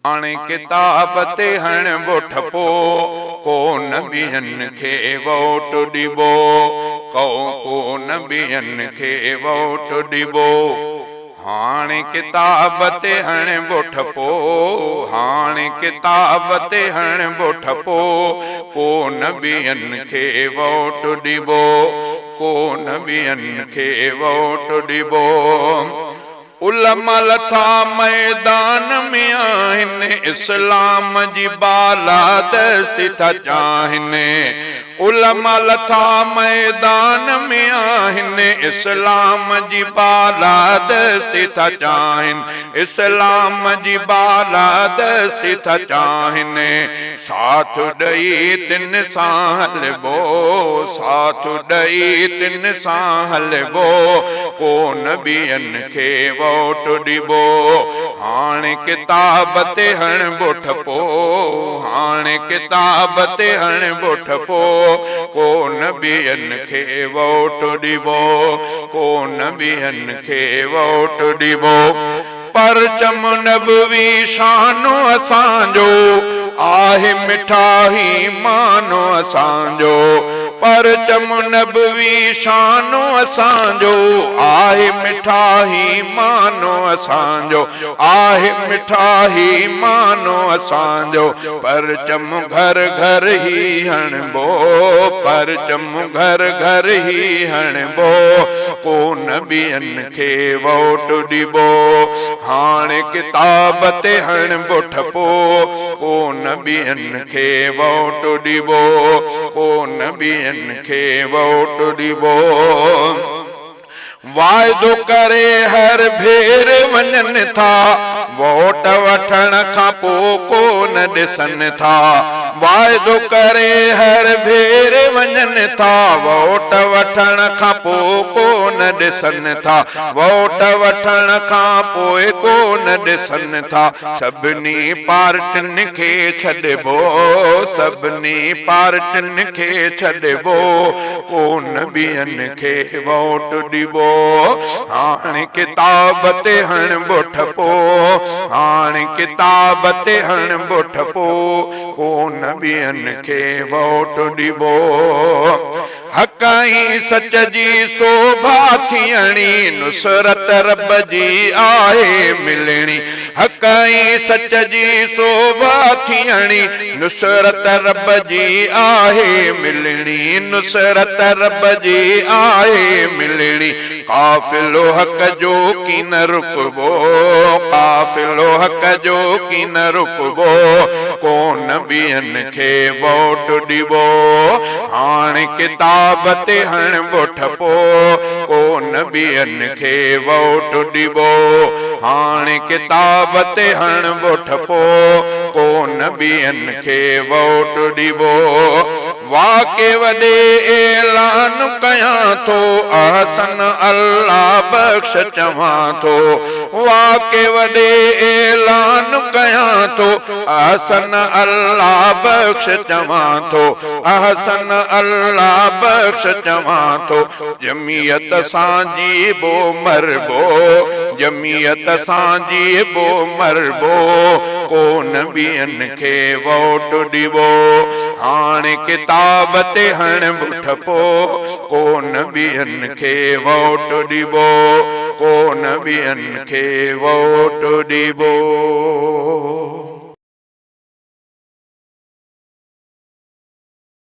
हाणे किताब ते हण बुठ पो को नबियन खे वोट ॾिबो को नबियन खे वोट ॾिबो। हाणे किताब ते हण बुठ पो हाणे किताब ते हण बुठ पो को नबियन खे वोट ॾिबो को नबियन खे वोट ॾिबो। उलमा लथा मैदान में आहिनि इस्लाम जी बालादस्ती था चाहिनि। उलमा लथा मैदान में आहिनि इस्लाम जी बालादस्ती था चाहिनि इस्लाम जी बालादस्ती था चाहिनि। साथ ॾेई तिन सां हलबो साथ ॾेई तिन सां हलबो को नबियन खे वोट ॾिबो। हाणे किताब ते हण बुठ पो हाणे किताब ते हण बुठ पो को नबियन खे वोट ॾिबो को नबियन खे वोट ॾिबो। परचम नबवी शानो असांजो आहे मिठा ईमानो असांजो। परचम नबवी शानो असांजो आहे मिठा ईमानो असांजो आहे मिठा ईमानो असांजो। परचम घर घर ही हणबो परचम घर घर ही हणबो को नबियन खे वोट ॾिबो। हाणे किताब ते हण बुठ पो को नबियन खे वोट ॾिबो को नबियन खे वोट ॾिबो। वाइदो करे हर भेर वञनि था वोट वठण खां पोइ को न ॾिसनि था। वाइदो करे हर भेर वञनि था वोट वठण खां पोइ को न ॾिसनि था वोट वठण खां पोइ को न ॾिसनि था। सभिनी पार्टियुनि खे छॾिबो सभिनी पार्टियुनि खे छॾिबो को नबियन खे वोट ॾिबो। हाणे किताब ते हण बुठ पो हाणे किताब ते हण बुठ पो को नबियन खे वोट ॾिबो। हक़ ऐं सच जी शोभा थियणी नुसरत रब जी आहे मिलणी। हक़ ऐं सच जी शोभा थियणी नुसरत रब जी आहे मिलणी नुसरत रब जी आहे मिलणी। काफ़िलो हक़ जो की न रुकबो काफ़िलो हक़ जो की न रुकबो को नबियन खे वोट ॾिबो। हाणे किताब ते हण बुठ पो को नबियन खे वोट ॾिबो। हाणे किताब ते हण बुठ पो को नबियन खे वोट ॾिबो। वाके वॾे ऐलान कयां थो अहसन अल्लाह बख्श चवां थो। वाके वॾे ऐलान कयां थो अहसन अल्लाह बख्श चवां थो अहसन अल्लाह बख्श चवां थो। जमियत सांजी बो मरबो जमियत सांजी बो मरबो को नबियन खे वोट ॾिबो। हाणे किताब ते हण बुठ पो को नबियन खे वोट ॾिबो को नबियन खे वोट ॾिबो।